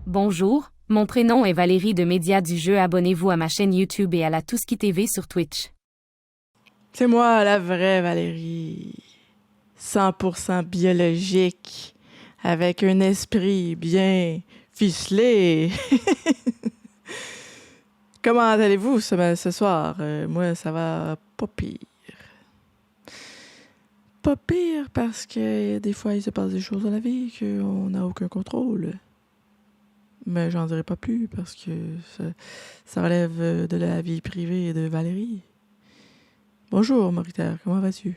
Bonjour, mon prénom est Valérie de Média du Jeu. Abonnez-vous à ma chaîne YouTube et à la Touski TV sur Twitch. C'est moi, la vraie Valérie. 100% biologique, avec un esprit bien ficelé. Comment allez-vous ce soir? Moi, ça va pas pire. Pas pire parce que des fois, il se passe des choses dans la vie qu'on n'a aucun contrôle. Mais j'en dirai pas plus parce que ça relève de la vie privée de Valérie. Bonjour, Mauritaire, comment vas-tu?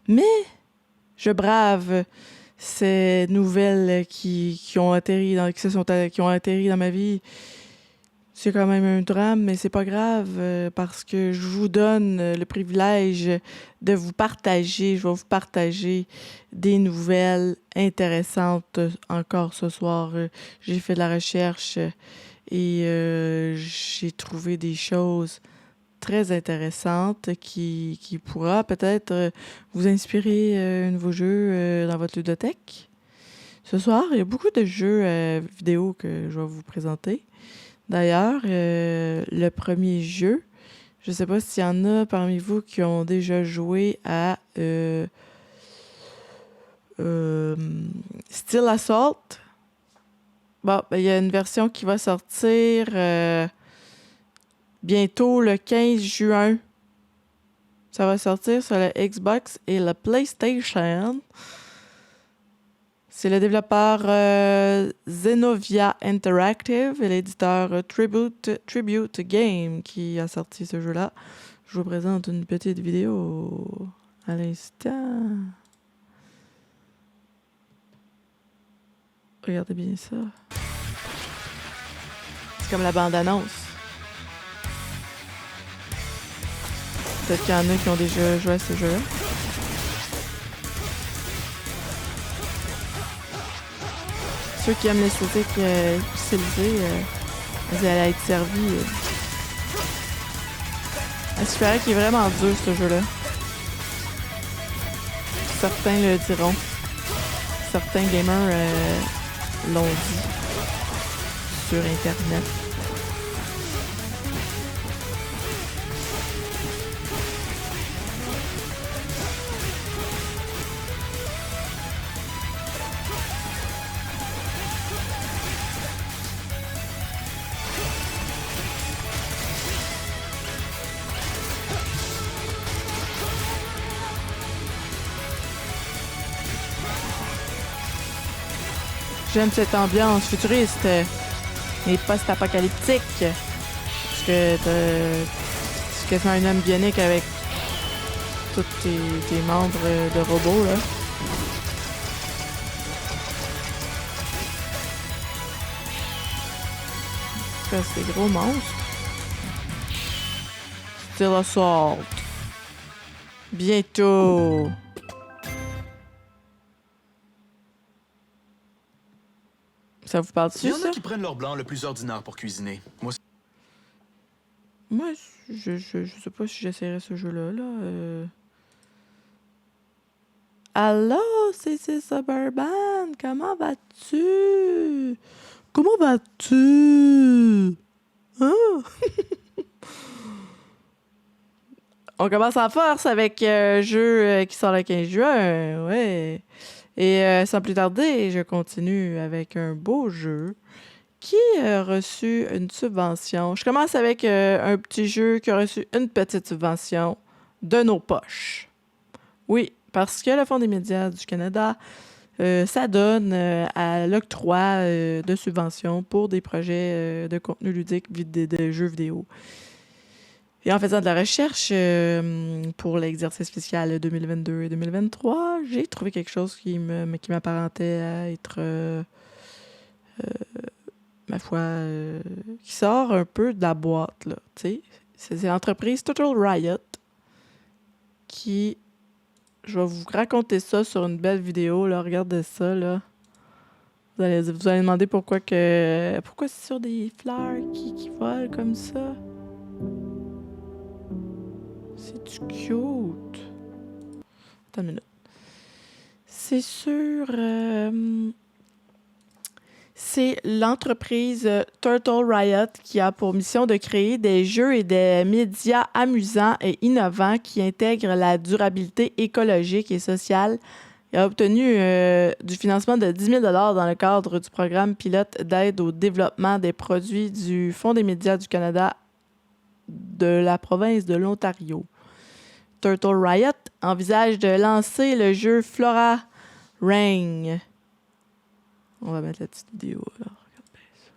Mais je brave ces nouvelles qui ont atterri qui ont atterri dans ma vie. C'est quand même un drame, mais c'est pas grave parce que je vous donne le privilège de vous partager. Je vais vous partager des nouvelles intéressantes encore ce soir. J'ai fait de la recherche et j'ai trouvé des choses très intéressante qui pourra peut-être vous inspirer un nouveau jeu dans votre ludothèque. Ce soir, il y a beaucoup de jeux vidéo que je vais vous présenter. D'ailleurs, le premier jeu, je ne sais pas s'il y en a parmi vous qui ont déjà joué à Steel Assault. Bon, ben, il y a une version qui va sortir bientôt le 15 juin. Ça va sortir sur la Xbox et la PlayStation. C'est le développeur Zenovia Interactive et l'éditeur Tribute Game qui a sorti ce jeu-là. Je vous présente une petite vidéo à l'instant. Regardez bien ça. C'est comme la bande-annonce. Peut-être qu'il y en a qui ont déjà joué à ce jeu-là. Ceux qui aiment l'esthétique pixelisée, vous allez être servis. Il paraît qu'il est vraiment dur, ce jeu-là. Certains le diront. Certains gamers l'ont dit sur Internet. J'aime cette ambiance futuriste et post-apocalyptique. Parce que c'est quasiment un homme bionique avec tous tes membres de robots, là. C'est des gros monstres. Steel Assault. Bientôt. Ça vous parle dessus, Il y en ça? a qui prennent leur blanc le plus ordinaire pour cuisiner. Moi, je sais pas si j'essaierai ce jeu-là. Allô, c'est Suburban. Comment vas-tu? Comment vas-tu? Hein? On commence en force avec un jeu qui sort le 15 juin. Ouais. Et sans plus tarder, je continue avec un beau jeu qui a reçu une subvention. Je commence avec un petit jeu qui a reçu une petite subvention de nos poches. Oui, parce que le Fonds des médias du Canada s'adonne à l'octroi de subventions pour des projets de contenu ludique de jeux vidéo. Et en faisant de la recherche pour l'exercice fiscal 2022 et 2023, j'ai trouvé quelque chose qui m'apparentait à être, ma foi, qui sort un peu de la boîte, là, tu sais. C'est l'entreprise Total Riot qui... Je vais vous raconter ça sur une belle vidéo, là. Regardez ça, là. Vous allez demander pourquoi c'est sur des fleurs qui volent comme ça. C'est-tu cute? Attends une minute. C'est c'est l'entreprise Turtle Riot qui a pour mission de créer des jeux et des médias amusants et innovants qui intègrent la durabilité écologique et sociale. Il a obtenu du financement de 10 000 $ dans le cadre du programme pilote d'aide au développement des produits du Fonds des médias du Canada de la province de l'Ontario. Turtle Riot envisage de lancer le jeu Flora Ring. On va mettre la petite vidéo, là. Regardez ça.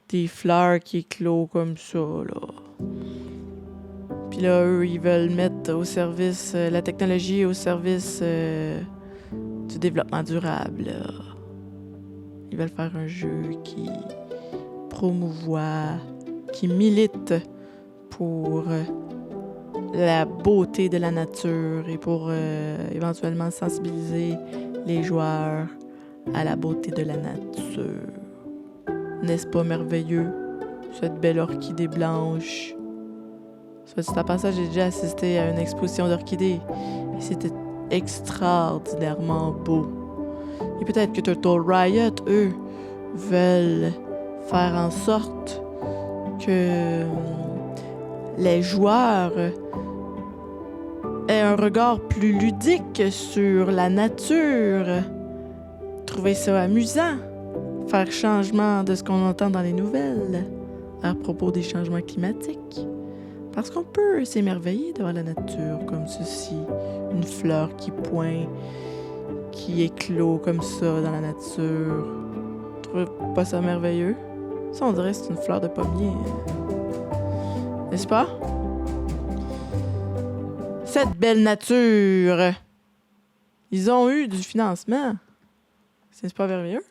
Des fleurs qui éclosent comme ça, là. Puis là, eux, ils veulent mettre au service la technologie au service du développement durable, là. Ils veulent faire un jeu qui promouvoit, qui milite pour la beauté de la nature et pour éventuellement sensibiliser les joueurs à la beauté de la nature. N'est-ce pas merveilleux, cette belle orchidée blanche? Soit dit en passant, j'ai déjà assisté à une exposition d'orchidées et c'était extraordinairement beau. Et peut-être que Turtle Riot, eux, veulent faire en sorte que les joueurs aient un regard plus ludique sur la nature. Trouver ça amusant. Faire changement de ce qu'on entend dans les nouvelles à propos des changements climatiques. Parce qu'on peut s'émerveiller devant la nature comme ceci. Une fleur qui pointe, qui éclot comme ça dans la nature. Trouvez pas ça merveilleux? Ça, on dirait que c'est une fleur de pommier. N'est-ce pas? Cette belle nature. Ils ont eu du financement. C'est pas merveilleux?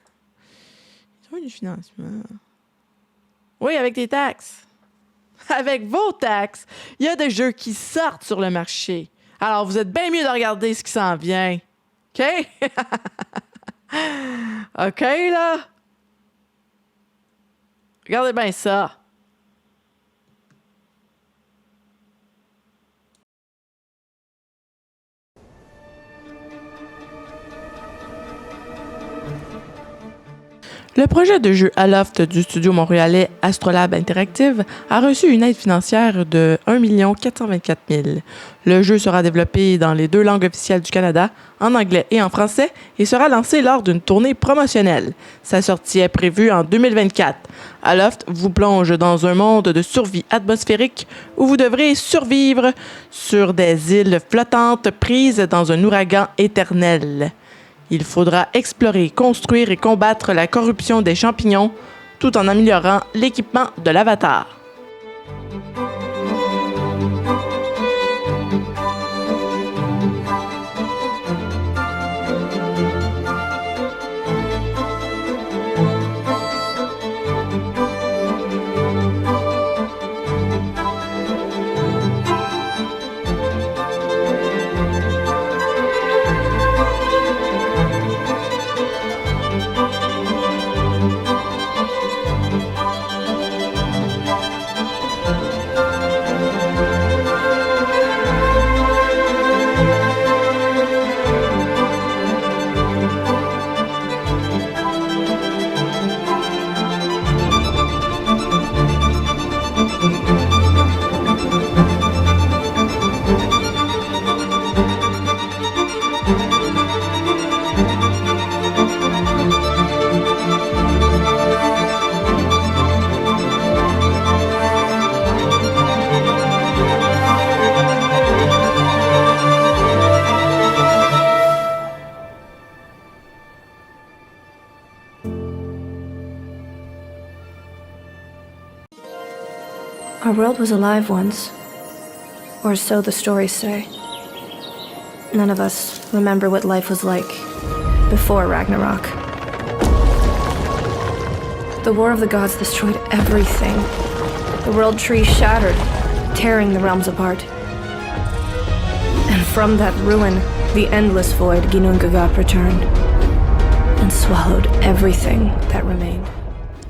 Ils ont eu du financement. Oui, avec tes taxes. Avec vos taxes. Il y a des jeux qui sortent sur le marché. Alors, vous êtes bien mieux de regarder ce qui s'en vient. OK? OK, là? Regardez bien ça. Le projet de jeu Aloft du studio montréalais Astrolabe Interactive a reçu une aide financière de 1 424 000. Le jeu sera développé dans les 2 langues officielles du Canada, en anglais et en français, et sera lancé lors d'une tournée promotionnelle. Sa sortie est prévue en 2024. Aloft vous plonge dans un monde de survie atmosphérique où vous devrez survivre sur des îles flottantes prises dans un ouragan éternel. Il faudra explorer, construire et combattre la corruption des champignons tout en améliorant l'équipement de l'avatar. Our world was alive once, or so the stories say. None of us remember what life was like before Ragnarok. The War of the Gods destroyed everything. The world tree shattered, tearing the realms apart. And from that ruin, the endless void Ginnungagap returned and swallowed everything that remained.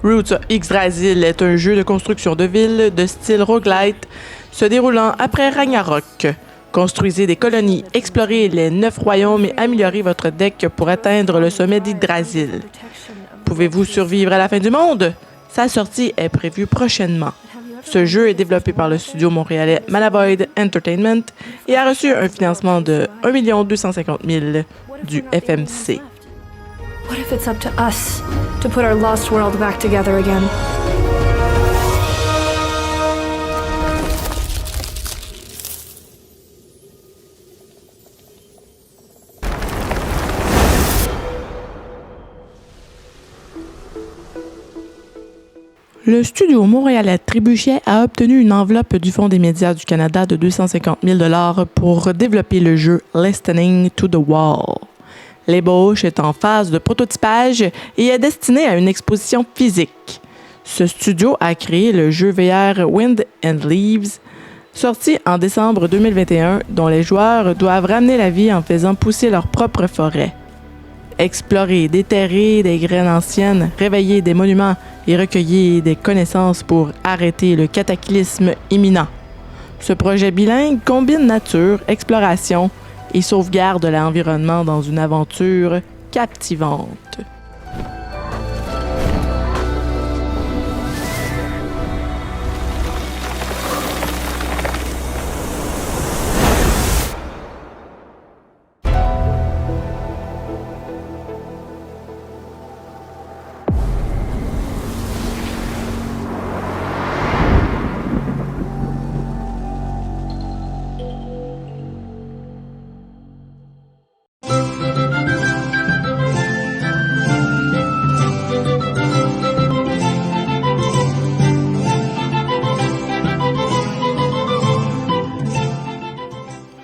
Roots Yggdrasil est un jeu de construction de ville de style roguelite se déroulant après Ragnarok. Construisez des colonies, explorez les 9 royaumes et améliorez votre deck pour atteindre le sommet d'Yggdrasil. Pouvez-vous survivre à la fin du monde? Sa sortie est prévue prochainement. Ce jeu est développé par le studio montréalais Malavoid Entertainment et a reçu un financement de 1 250 000 du FMC. What if it's up to us to put our lost world back together again? Le studio montréalais Trébuchet a obtenu une enveloppe du Fonds des médias du Canada de 250 000 $ pour développer le jeu Listening to the Wall. L'ébauche est en phase de prototypage et est destinée à une exposition physique. Ce studio a créé le jeu VR Wind and Leaves, sorti en décembre 2021, dont les joueurs doivent ramener la vie en faisant pousser leur propre forêt. Explorer, déterrer des graines anciennes, réveiller des monuments et recueillir des connaissances pour arrêter le cataclysme imminent. Ce projet bilingue combine nature, exploration et sauvegarde l'environnement dans une aventure captivante.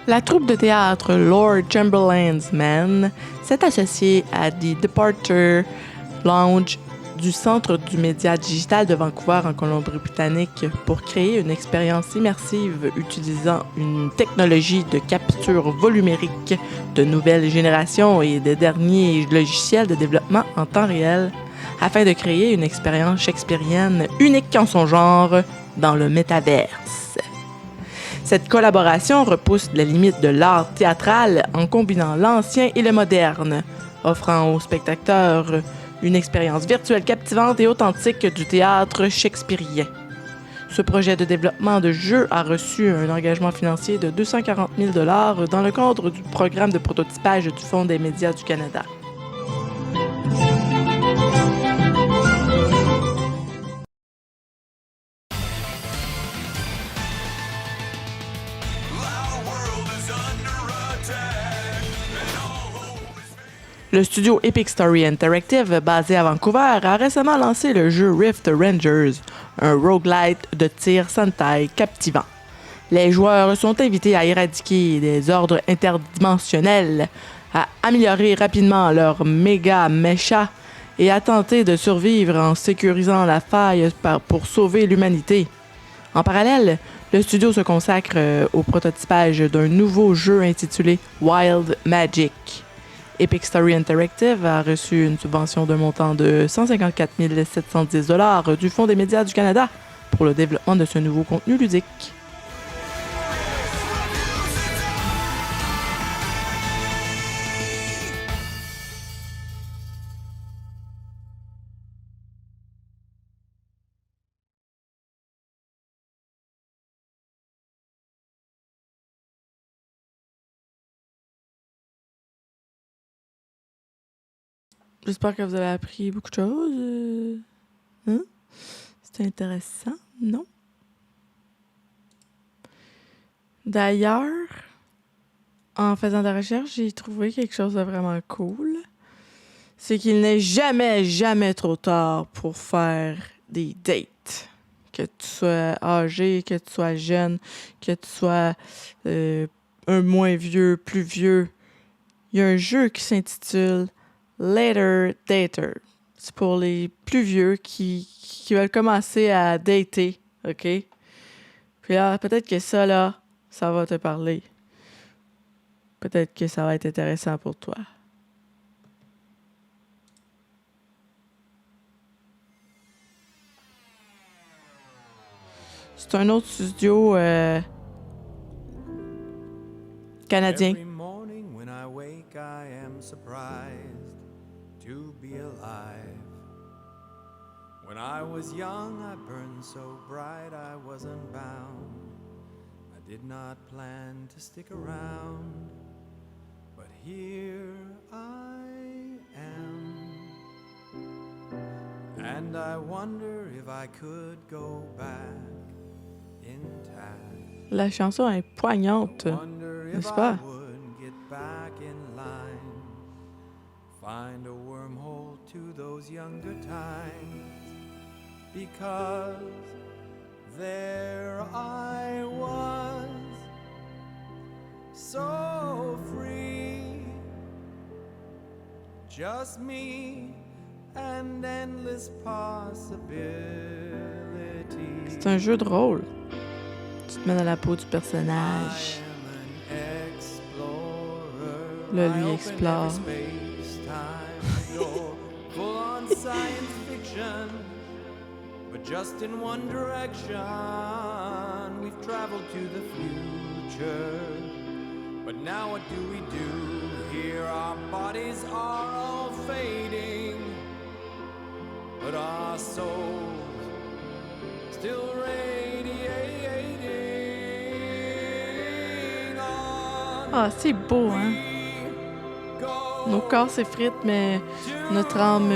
La troupe de théâtre Lord Chamberlain's Men s'est associée à The Departure Lounge du Centre du média digital de Vancouver en Colombie-Britannique pour créer une expérience immersive utilisant une technologie de capture volumérique de nouvelle génération et des derniers logiciels de développement en temps réel afin de créer une expérience shakespearienne unique en son genre dans le métaverse. Cette collaboration repousse les limites de l'art théâtral en combinant l'ancien et le moderne, offrant aux spectateurs une expérience virtuelle captivante et authentique du théâtre shakespearien. Ce projet de développement de jeu a reçu un engagement financier de 240 000 $ dans le cadre du programme de prototypage du Fonds des médias du Canada. Le studio Epic Story Interactive, basé à Vancouver, a récemment lancé le jeu Rift Rangers, un roguelite de tir Sentai captivant. Les joueurs sont invités à éradiquer des ordres interdimensionnels, à améliorer rapidement leur méga mecha et à tenter de survivre en sécurisant la faille pour sauver l'humanité. En parallèle, le studio se consacre au prototypage d'un nouveau jeu intitulé Wild Magic. Epic Story Interactive a reçu une subvention d'un montant de 154 710 $ du Fonds des médias du Canada pour le développement de ce nouveau contenu ludique. J'espère que vous avez appris beaucoup de choses. Hein? C'était intéressant, non? D'ailleurs, en faisant de la recherche, j'ai trouvé quelque chose de vraiment cool. C'est qu'il n'est jamais trop tard pour faire des dates. Que tu sois âgé, que tu sois jeune, que tu sois un moins vieux, plus vieux. Il y a un jeu qui s'intitule Later Dater. C'est pour les plus vieux qui veulent commencer à dater, OK? Puis là, peut-être que ça, là, ça va te parler. Peut-être que ça va être intéressant pour toi. C'est un autre studio canadien. Every morning when I wake, I am surprised to be alive. When I was young, I burned so bright I wasn't bound. I did not plan to stick around, but here I am. And I wonder if I could go back in time. La chanson est poignante, n'est-ce pas? Get back in line, find a wormhole to those younger times, because there I was, so free, just me and endless possibilities. C'est un jeu de rôle. Tu te mets dans la peau du personnage. Là, lui explore. But just in one direction, we've traveled to the future. But now what do we do here? Our bodies are all fading, but our souls still radiating on. Ah, c'est beau, hein? Nos corps s'effritent, mais notre âme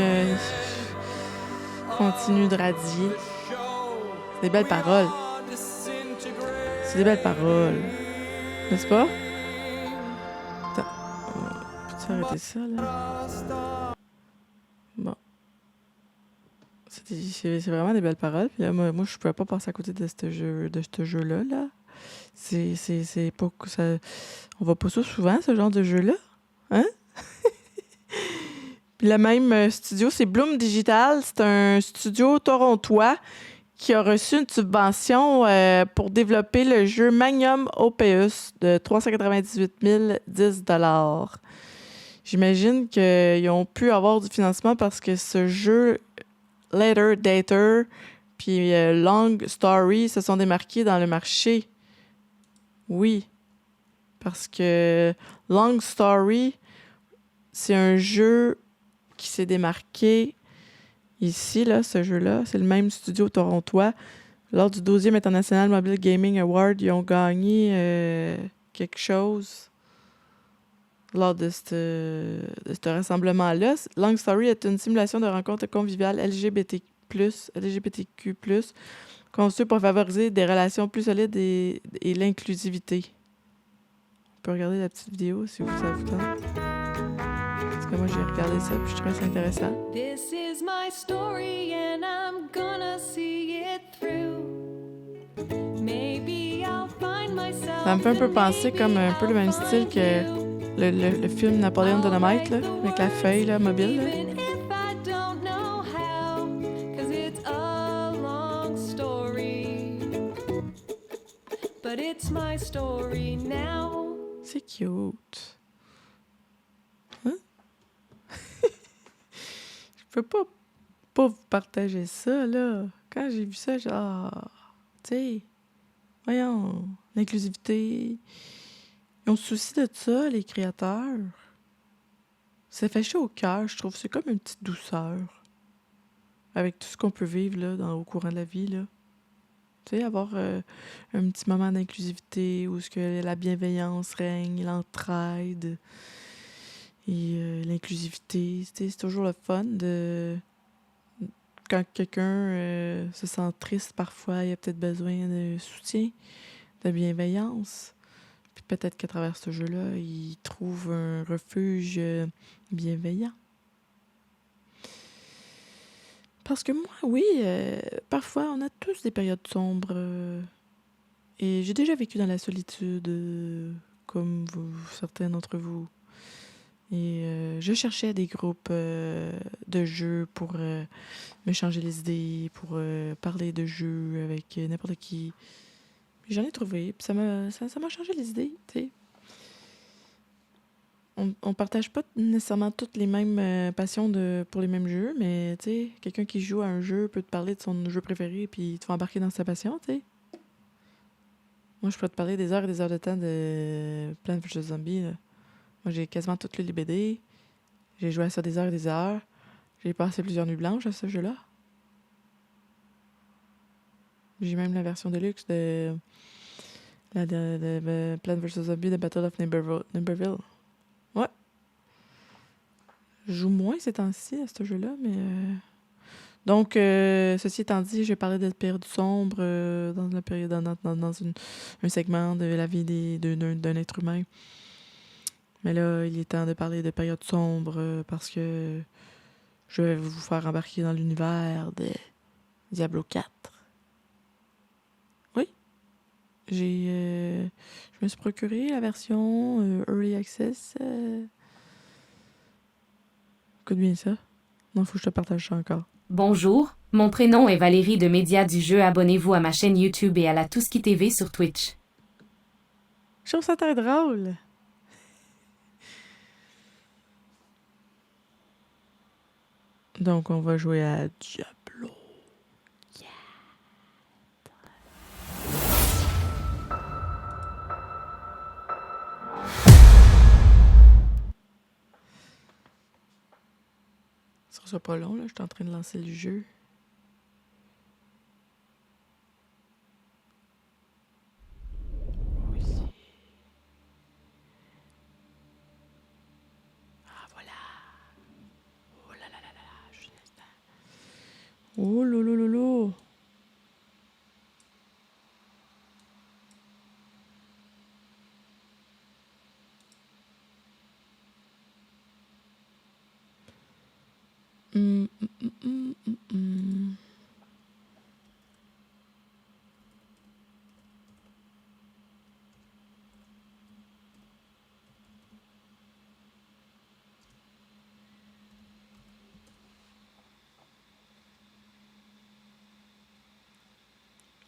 continue de radier. C'est des belles paroles. C'est des belles paroles. N'est-ce pas? Attends. Peux-tu arrêter ça, là? Bon. C'est vraiment des belles paroles. Puis là, moi, je pouvais pas passer à côté de ce jeu-là, là. C'est pas... Ça, on va pas ça souvent, ce genre de jeu-là. Hein? Puis le même studio, c'est Bloom Digital. C'est un studio torontois qui a reçu une subvention pour développer le jeu Magnum Opus de 398 010 $. J'imagine qu'ils ont pu avoir du financement parce que ce jeu Later Dater puis Long Story se sont démarqués dans le marché. Oui, parce que Long Story, c'est un jeu qui s'est démarqué ici, là, ce jeu-là. C'est le même studio torontois. Lors du 12e International Mobile Gaming Award, ils ont gagné quelque chose lors de ce rassemblement-là. Long Story est une simulation de rencontre conviviale LGBTQ+, conçue pour favoriser des relations plus solides et l'inclusivité. On peut regarder la petite vidéo si ça vous tente. Parce que moi, j'ai regardé ça puis je trouvais ça intéressant. This is my story and I'm gonna see it through. Maybe I'll find myself. Ça me fait un peu penser comme un peu le même style que le film Napoléon Dynamite, là, avec la feuille là, mobile. Là. Even if I don't know how, 'cause it's a long story. But it's my story now. C'est cute. Hein? Je peux pas vous partager ça, là. Quand j'ai vu ça, genre... Tu sais, voyons, l'inclusivité. Ils ont souci de ça, les créateurs. Ça fait chaud au cœur, je trouve. C'est comme une petite douceur. Avec tout ce qu'on peut vivre, là, au courant de la vie, là. Tu sais, avoir un petit moment d'inclusivité où ce que la bienveillance règne, l'entraide et l'inclusivité. Tu sais, c'est toujours le fun de... Quand quelqu'un se sent triste, parfois, il a peut-être besoin de soutien, de bienveillance. Puis peut-être qu'à travers ce jeu-là, il trouve un refuge bienveillant. Parce que moi, oui, parfois, on a tous des périodes sombres. Et j'ai déjà vécu dans la solitude, comme certains d'entre vous. Et je cherchais des groupes de jeux pour me changer les idées, pour parler de jeux avec n'importe qui. Puis j'en ai trouvé, puis ça m'a changé les idées, tu sais. On partage pas nécessairement toutes les mêmes passions pour les mêmes jeux, mais tu sais, quelqu'un qui joue à un jeu peut te parler de son jeu préféré puis tu vas embarquer dans sa passion, tu sais. Moi, je pourrais te parler des heures et des heures de temps de Plants vs Zombies, là. Moi, j'ai quasiment tout lu les BD. J'ai joué à ça des heures et des heures. J'ai passé plusieurs nuits blanches à ce jeu-là. J'ai même la version de luxe de Plants vs Zombies de Battle of Neighborville. Ouais. Je joue moins ces temps-ci à ce jeu-là, mais... Donc, ceci étant dit, j'ai parlé de période sombre dans la période dans un segment de la vie d'un être humain. Mais là, il est temps de parler de période sombre parce que je vais vous faire embarquer dans l'univers de Diablo 4. Oui. Je me suis procuré la version Early Access. Écoute bien ça. Non, faut que je te partage ça encore. Bonjour, mon prénom est Valérie de Médias du jeu. Abonnez-vous à ma chaîne YouTube et à la Touski TV sur Twitch. Je trouve ça très drôle. Donc, on va jouer à Diablo 4. Ça sera pas long, là. Je suis en train de lancer le jeu. Ah, voilà. Oh là là là là, juste un instant. Oh lolo lolo. Hum, hum, hum, hum, hum, hum.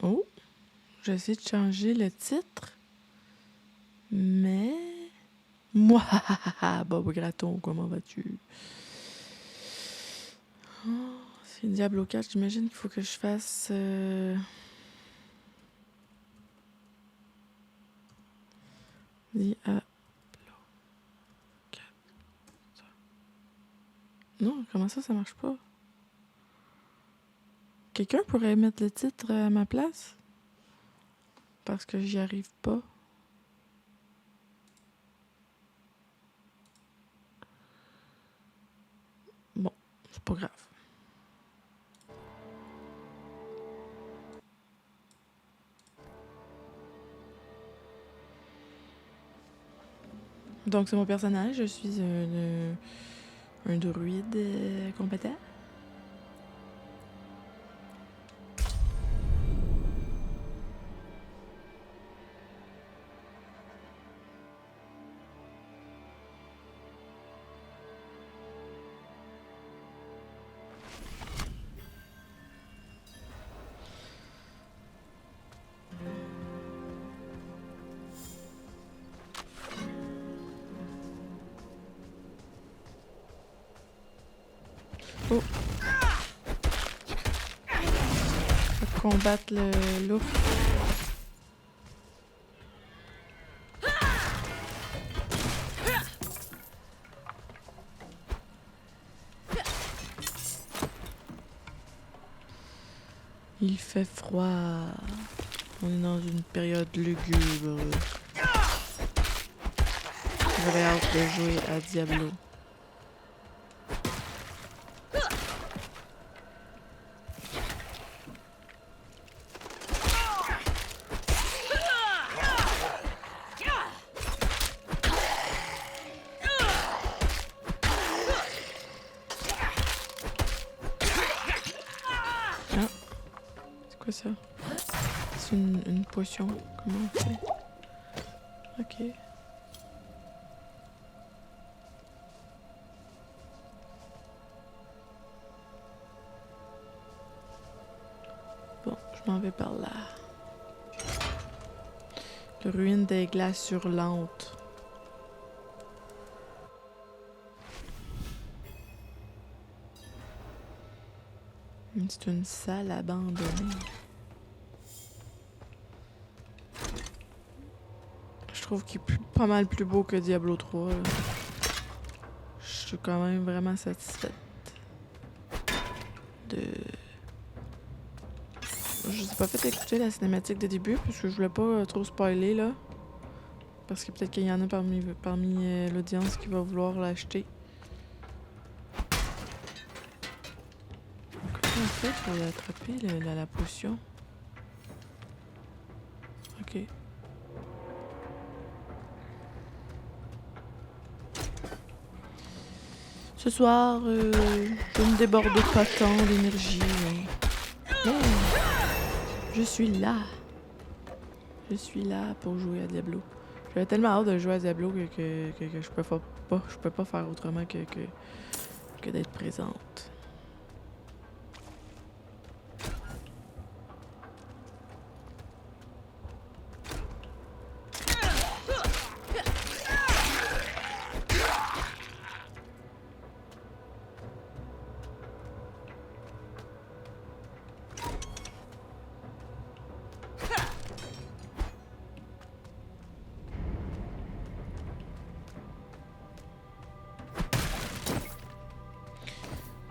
Oh, j'essaie de changer le titre, mais... Moi, Bob Graton, comment vas-tu? Oh, c'est Diablo 4, j'imagine qu'il faut que je fasse... Diablo 4. Non, comment ça marche pas? Quelqu'un pourrait mettre le titre à ma place? Parce que j'y arrive pas. Bon, c'est pas grave. Donc, c'est mon personnage. Je suis un druide compétent. Oh. Faut combattre le loup. Il fait froid. On est dans une période lugubre. J'avais hâte de jouer à Diablo. C'est quoi ça? C'est une potion. Comment on fait? Ok. Bon, je m'en vais par là. Le ruine des glaces hurlantes. C'est une salle abandonnée. Je trouve qu'il est pas mal plus beau que Diablo 3. Là. Je suis quand même vraiment satisfaite de je vous ai pas fait écouter la cinématique de début parce que je voulais pas trop spoiler là. Parce que peut-être qu'il y en a parmi l'audience qui va vouloir l'acheter. Donc, comment on fait pour attraper la potion? Ok. Ce soir, je ne déborde pas tant d'énergie. Mais je suis là. Je suis là pour jouer à Diablo. J'avais tellement hâte de jouer à Diablo que je peux pas faire autrement que d'être présente.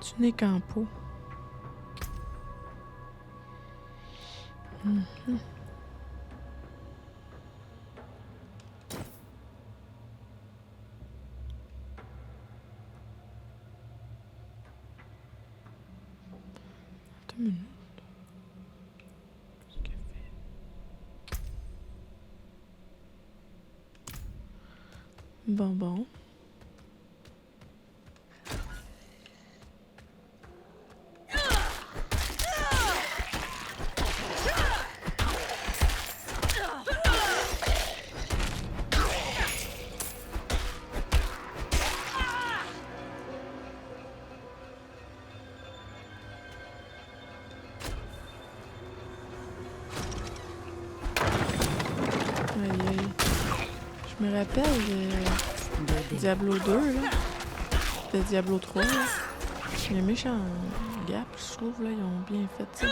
Tu n'es qu'un pot. Attends une minute. Qu'est-ce qu'elle fait? Bon. Je me rappelle de Diablo 2, là. De Diablo 3, là. Les méchants gaps, je trouve, là, ils ont bien fait ça.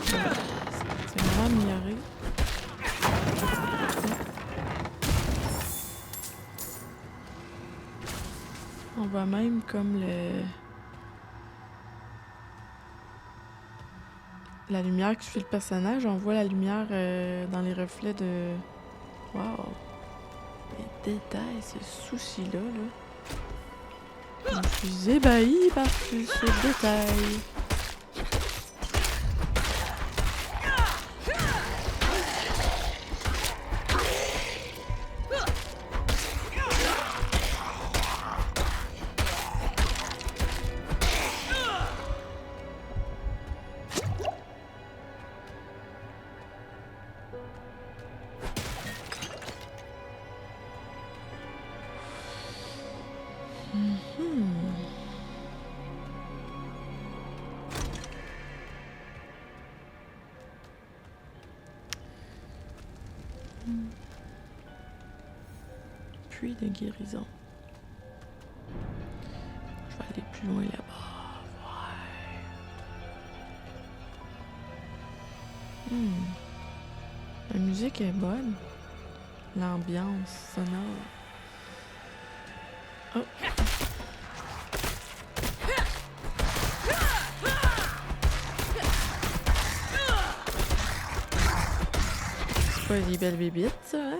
C'est vraiment amélioré. On voit même comme la lumière qui suit le personnage, on voit la lumière dans les reflets de... Wow! Les détails, ce souci-là, là. Je suis ébahie par ce détail. Puits de guérison. Je vais aller plus loin là-bas. Ouais. La musique est bonne. L'ambiance sonore. Oh. C'est pas des belles bébites, ça, hein?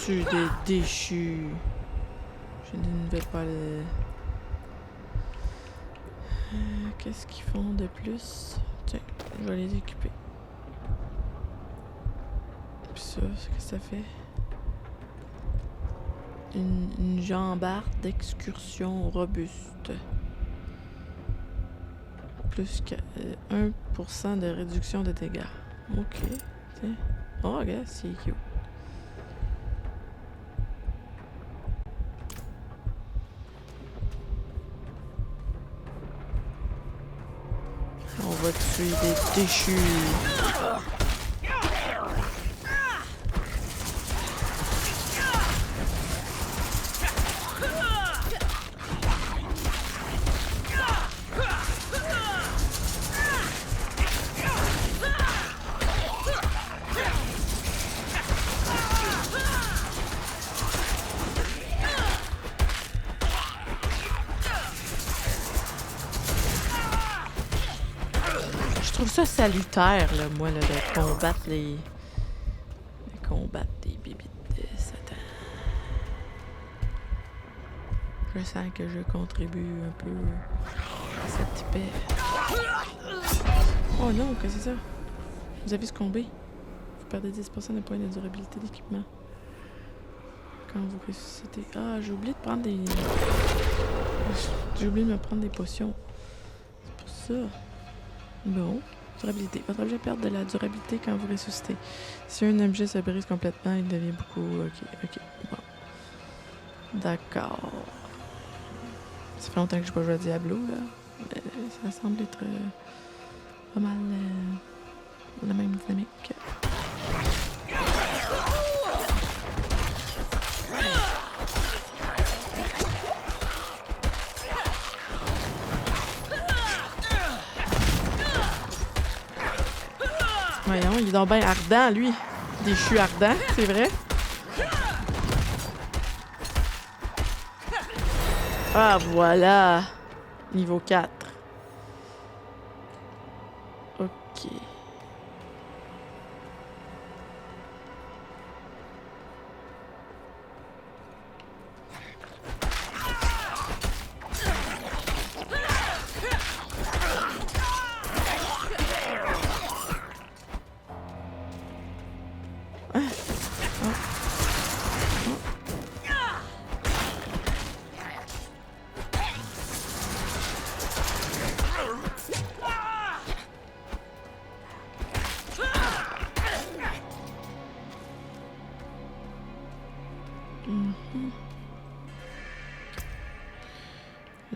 reçu des déchus. J'ai des nouvelles pas le... Qu'est-ce qu'ils font de plus? Tiens, je vais les équiper. Puis ça, qu'est-ce que ça fait? Une jambarde d'excursion robuste. Plus que 1% de réduction de dégâts. Ok. Tiens. Oh, regarde, c'est cute. On va tuer des déchus. Je trouve ça salutaire, là, moi, là, de combattre les... de combattre des bébites de Satan. Je sens que je contribue un peu à cette paix. Oh non, qu'est-ce que c'est ça? Vous avez succombé. Vous perdez 10% de points de durabilité d'équipement. Quand vous ressuscitez. Ah, j'ai oublié de prendre des... J'ai oublié de me prendre des potions. C'est pour ça. Bon. Durabilité. Votre objet perd de la durabilité quand vous ressuscitez. Si un objet se brise complètement, il devient beaucoup... Ok. Bon. D'accord. Ça fait longtemps que je n'ai pas joué à Diablo, là. Mais ça semble être pas mal la même dynamique. Voyons, il est donc bien ardent, lui. Déchu ardent, c'est vrai. Ah, voilà. Niveau 4. Ok.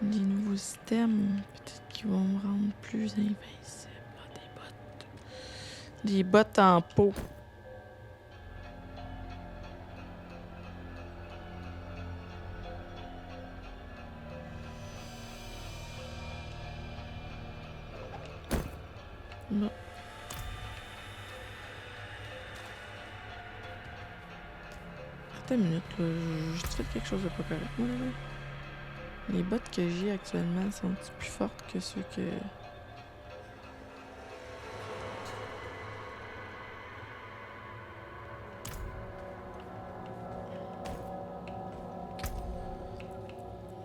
Des nouveaux systèmes, peut-être qu'ils vont me rendre plus invincible. Ah, des bottes. Des bottes en peau. Non. Attends une minute, là. J'ai fait quelque chose de pas correct, moi, là. Les bottes que j'ai actuellement sont plus fortes que ceux que...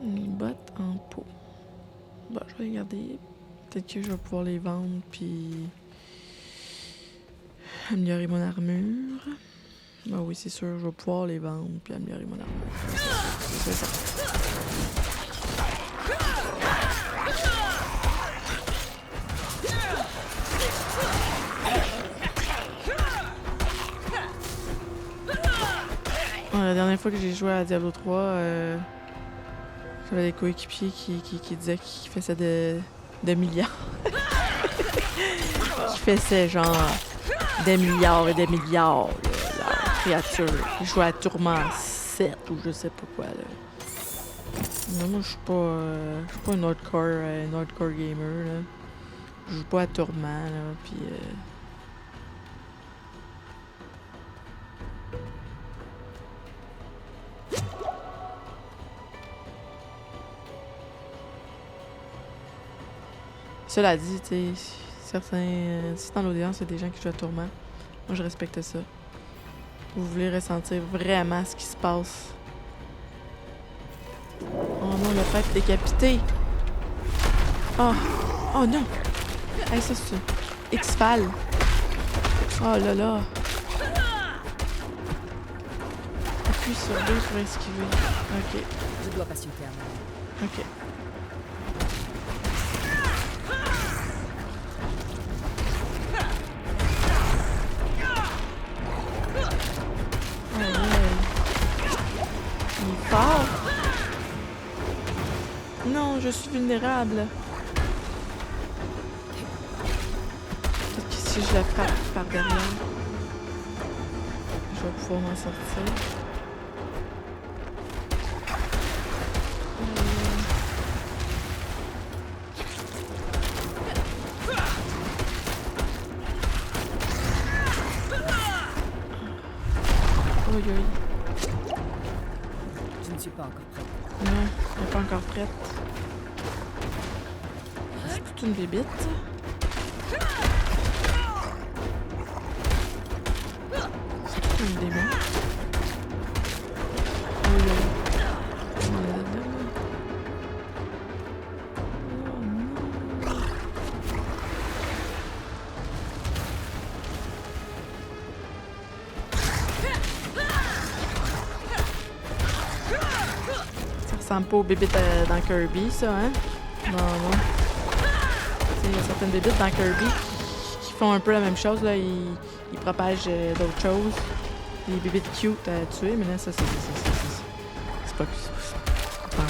Les bottes en peau. Bon, je vais les garder. Peut-être que je vais pouvoir les vendre puis améliorer mon armure. Ah oui, c'est sûr, je vais pouvoir les vendre puis améliorer mon armure. C'est ça. La dernière fois que j'ai joué à Diablo 3, j'avais des coéquipiers qui disaient qu'ils faisaient de milliards. Qui faisaient genre des milliards et des milliards, là, leur créature. Ils jouaient à Tourment 7 ou je sais pas quoi, là. Non, moi, je suis pas un hardcore gamer, là. Je joue pas à Tourment, là, puis... Cela dit, tu sais, certains... si dans l'audience, il y a des gens qui jouent à Tourment, moi, je respecte ça. Vous voulez ressentir vraiment ce qui se passe. Oh non, le fait décapité. Oh, oh non. Hey, ça c'est X-Fal. Oh là là. Appuie sur B pour esquiver. Ok. Je dois patienter un moment. Ok. Oh ouais. Il est fort. Non, je suis vulnérable. Peut-être que si je la frappe par derrière, je vais pouvoir m'en sortir. Aïe aïe. Je ne suis pas encore prête. Non, elle n'est pas encore prête. C'est toute une bébite. C'est tout un démon. Aïe aïe. Oh non. Ça ressemble pas aux bébites dans Kirby, ça, hein? Non, non. Tu sais, il y a certaines bébites dans Kirby qui font un peu la même chose, là. Ils propagent d'autres choses. Les bébites cute à tuer, mais là, ça, c'est pas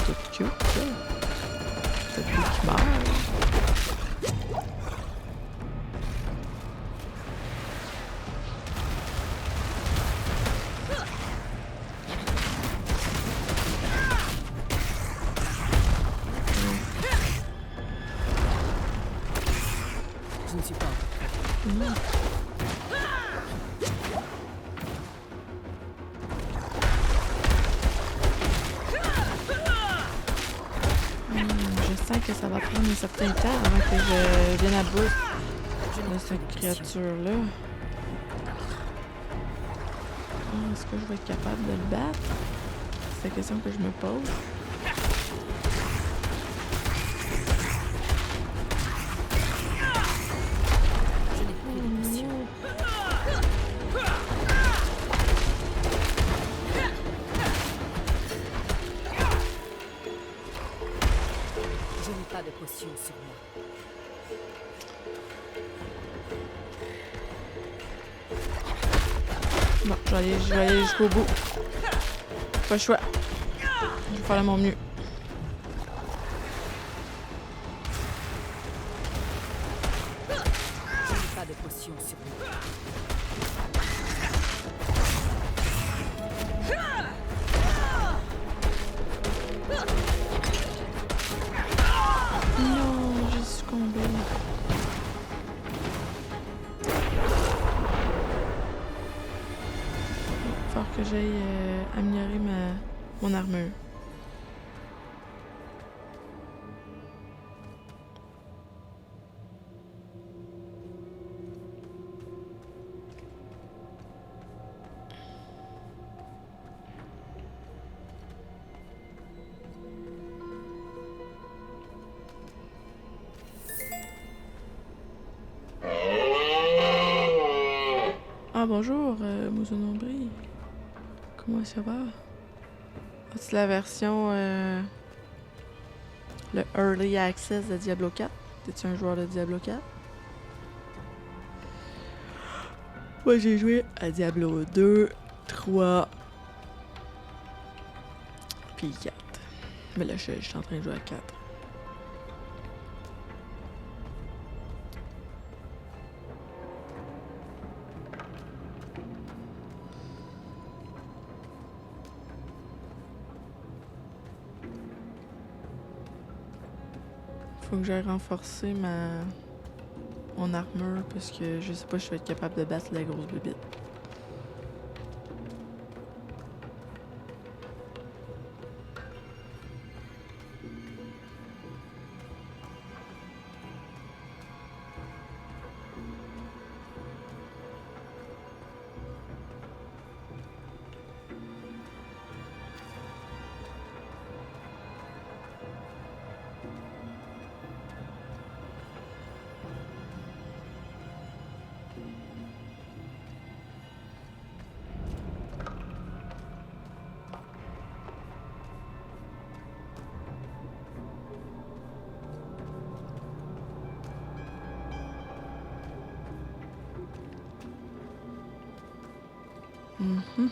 tout cute, ça. C'est lui qui meurt. Je ne suis pas encore prête. Non. Je sens que ça va prendre un certain temps avant que je vienne à bout de cette créature-là. Est-ce que je vais être capable de le battre? C'est la question que je me pose. Je n'ai plus de mission. Je n'ai pas de potion sur moi. Bon, je vais aller jusqu'au bout. Pas le choix. Je vais faire de mon mieux. Je n'ai pas de potion sur moi. Non, j'ai succombé. Il va falloir que j'aille améliorer mon armure. Ah bonjour, Mozonombri. Comment ça va? Ah, c'est la version le Early Access de Diablo 4. T'es-tu un joueur de Diablo 4? Moi j'ai joué à Diablo 2, 3, puis 4. Mais là je suis en train de jouer à 4. Faut que j'aille renforcer mon armure parce que je sais pas si je vais être capable de battre la grosse bébite. Mhm.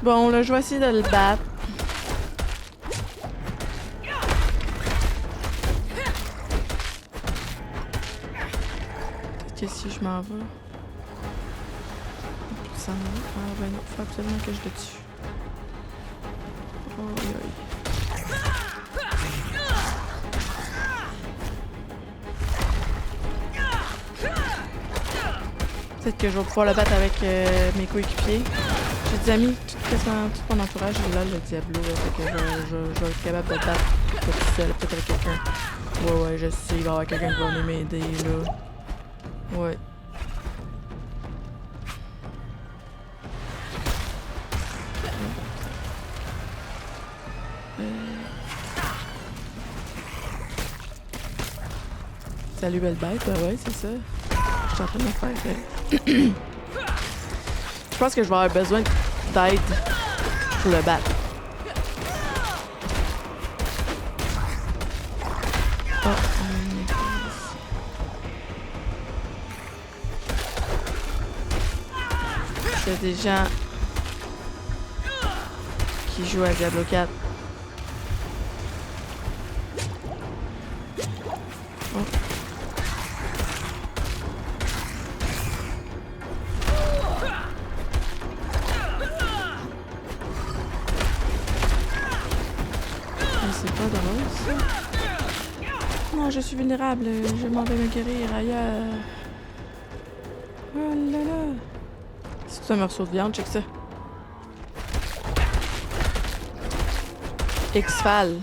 Bon, là, je vais essayer de le battre. Peut-être que si je m'en vais... Ça m'en va. Ah ben non, faut absolument que je le tue. Oh, aïe. Peut-être que je vais pouvoir le battre avec mes coéquipiers. J'ai des amis, tout mon entourage est là, le Diablo. Là, fait que je vais être capable de le battre pas tout seul, peut-être avec quelqu'un. Ouais, je sais, il va y avoir quelqu'un qui va venir m'aider, là. Ouais. Salut belle bête, ouais, c'est ça. Je suis en train de me faire. Je pense que je vais avoir besoin d'aide pour le battre. Oh, il y a des gens qui jouent à Diablo 4. Oh. C'est pas drôle, ça. Non, je suis vulnérable. Je m'en vais me guérir ailleurs. Oh là là. C'est un morceau de viande, check ça. X-Fal.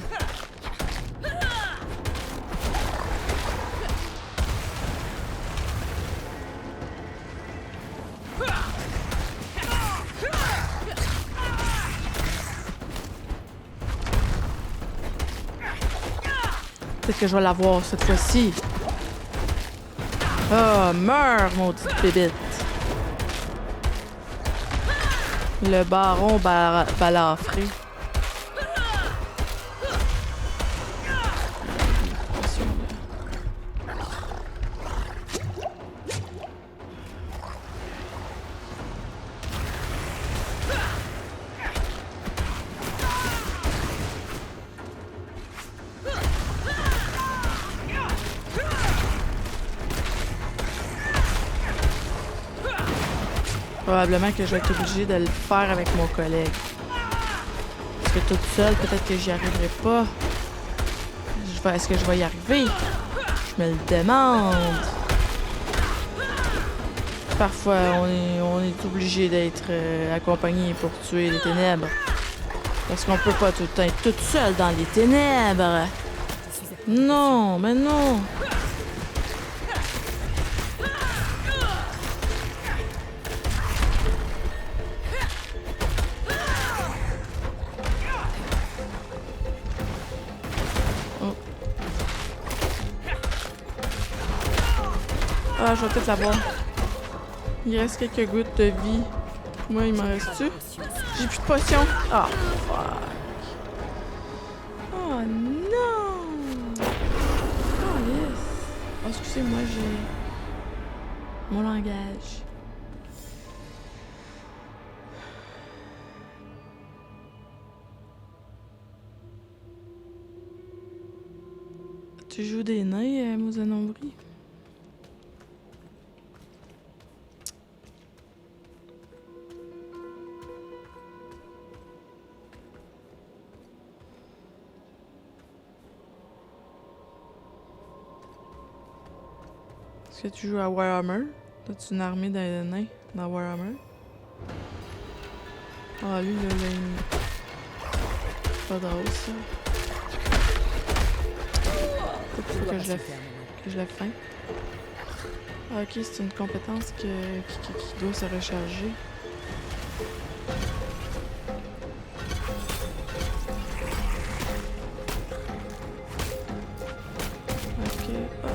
Peut-être que je vais l'avoir cette fois-ci. Oh, meurs, maudite bébite. Le baron balafré. Probablement que je vais être obligée de le faire avec mon collègue. Parce que toute seule, peut-être que j'y arriverai pas. Est-ce que je vais y arriver? Je me le demande. Parfois, on est obligé d'être accompagné pour tuer les ténèbres. Parce qu'on peut pas tout le temps être toute seule dans les ténèbres. Non, mais non. Ah, je vais peut-être l'avoir. Il reste quelques gouttes de vie. Moi, il m'en reste-tu? J'ai plus de potions. Ah, fuck. Oh non! Oh, yes. Oh, excusez-moi, j'ai mon langage. Tu joues des nains, Mozanombri? Est-ce que tu joues à Warhammer? T'as-tu une armée de nains dans Warhammer? Ah, lui, là, c'est pas drôle, ça. Faut que je le fasse. Ah, ok, c'est une compétence qui doit se recharger. Ok, hop.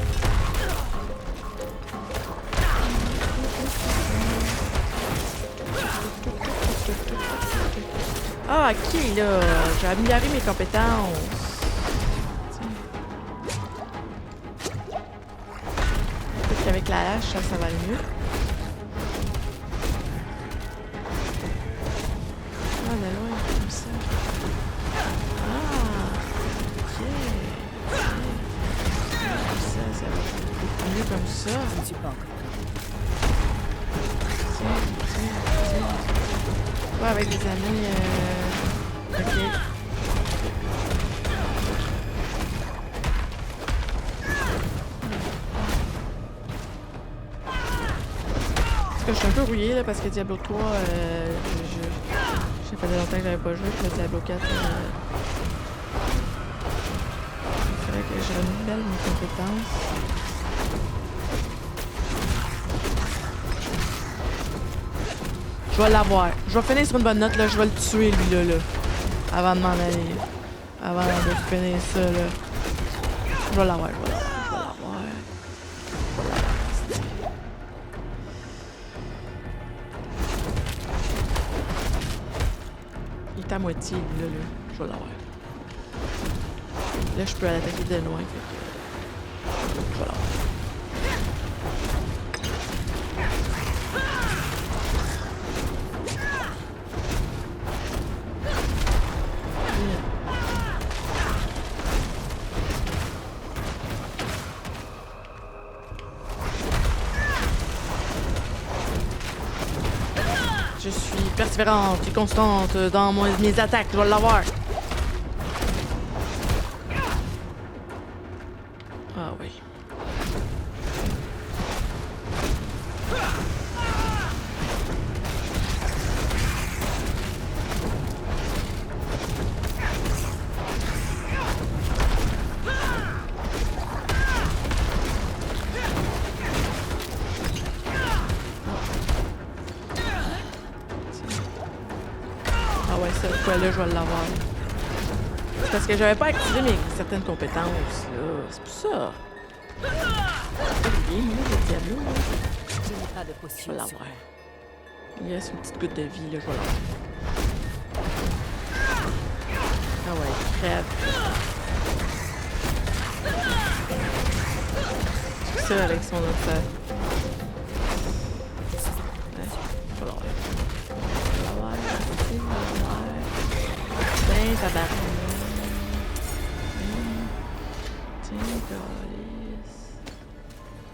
Ah, ok, là, j'ai amélioré mes compétences. la hache, ça va le mieux. Ah, de loin, comme ça. Ah, ok. Comme ça va être mieux comme ça. Je ne suis pas encore Ouais, avec des amis, ok. Je suis un peu rouillée là, parce que Diablo 3, j'ai fait longtemps que j'avais pas joué, puis le Diablo 4, il faudrait que je renouvelle mes compétences. Je vais l'avoir. Je vais finir sur une bonne note, là. Je vais le tuer, lui, là. Avant de m'en aller. Avant de finir ça, là. Je vais l'avoir. Il est à moitié, lui, là. Je vais l'avoir. Là, je peux l'attaquer de loin. Je vais l'avoir. Je suis persévérante et constante dans mes attaques. Je vais l'avoir. Ah oui. Là, je vais l'avoir. C'est parce que j'avais pas activé certaines compétences, là. C'est pour ça. Il le Diablo, là. Je n'ai pas de Je potion vais sur l'avoir. moi. Il reste une petite goutte de vie, là. Je vais l'avoir. Ah ouais, crève. C'est ça avec son autre face. Ouais, je vais l'avoir. Ben, tabarnak.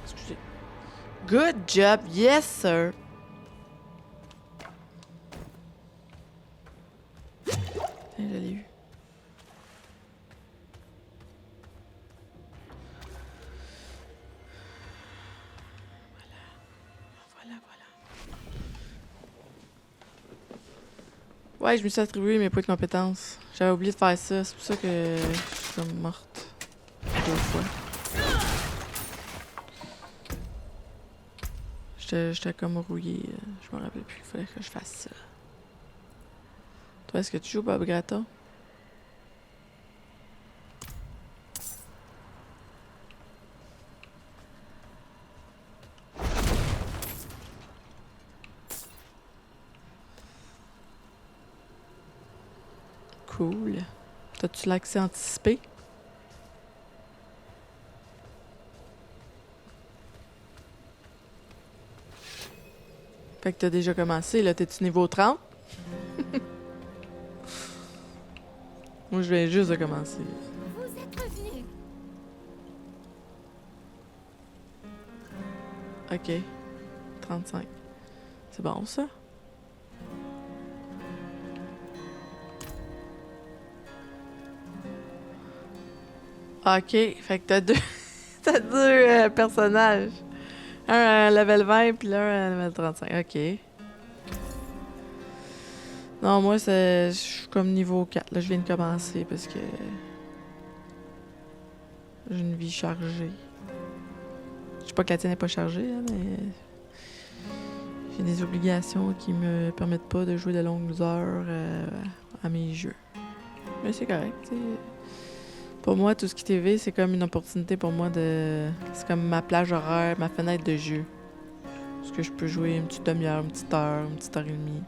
Excusez. Good job. Yes, sir. Tiens, je l'ai eu. Voilà. Ouais, je me suis attribué mes points de compétences. J'avais oublié de faire ça. C'est pour ça que je suis comme morte 2 fois. J'étais comme rouillée. Je me rappelle plus. Il fallait que je fasse ça. Toi, est-ce que tu joues Bob Grata? Cool. T'as-tu l'accès anticipé? Fait que t'as déjà commencé, là. T'es-tu niveau 30? Moi, je viens juste de commencer. Vous êtes revenu. OK. 35. C'est bon, ça? OK. Fait que t'as deux... t'as deux personnages. Un à level 20 puis l'un à level 35. OK. Non, moi, je suis comme niveau 4. Là, je viens de commencer parce que... j'ai une vie chargée. Je sais pas que la tienne n'est pas chargée, hein, mais... j'ai des obligations qui me permettent pas de jouer de longues heures à mes jeux. Mais c'est correct, tu sais. Pour moi, tout ce qui est TV, c'est comme une opportunité pour moi de... c'est comme ma plage horaire, ma fenêtre de jeu. Parce que je peux jouer une petite demi-heure, une petite heure et demie.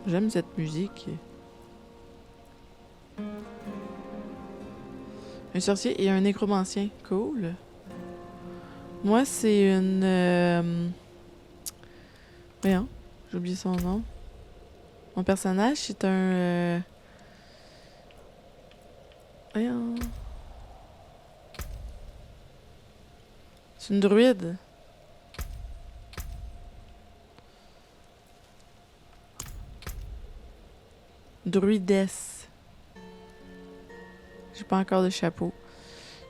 J'aime cette musique. Un sorcier et un nécromancien. Cool. Moi, c'est une... Voyons, j'ai oublié son nom. Mon personnage, c'est un... Voyons... C'est une druide. Druidesse. J'ai pas encore de chapeau.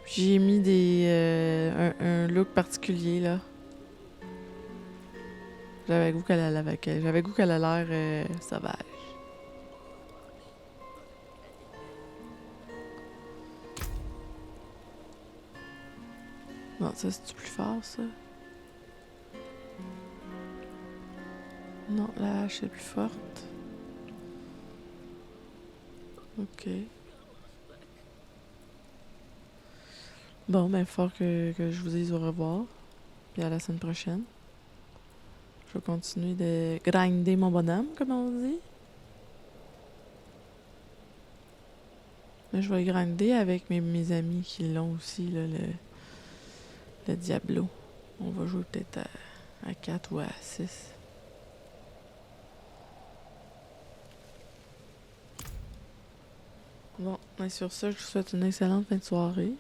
J'ai mis un look particulier, là. J'avais goût qu'elle a l'air sauvage. Non, ça, c'est plus fort, ça? Non, la hache est plus forte. Ok. Bon, ben, fort que je vous dise au revoir. Puis à la semaine prochaine. Je vais continuer de grinder mon bonhomme, comme on dit. Mais je vais grinder avec mes amis qui l'ont aussi, là, le Diablo. On va jouer peut-être à 4 ou à 6. Bon, et sur ça, je vous souhaite une excellente fin de soirée.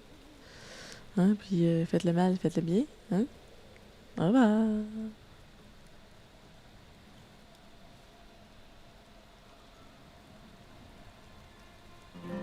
Hein, puis faites le mal, faites le bien. Hein? Au revoir!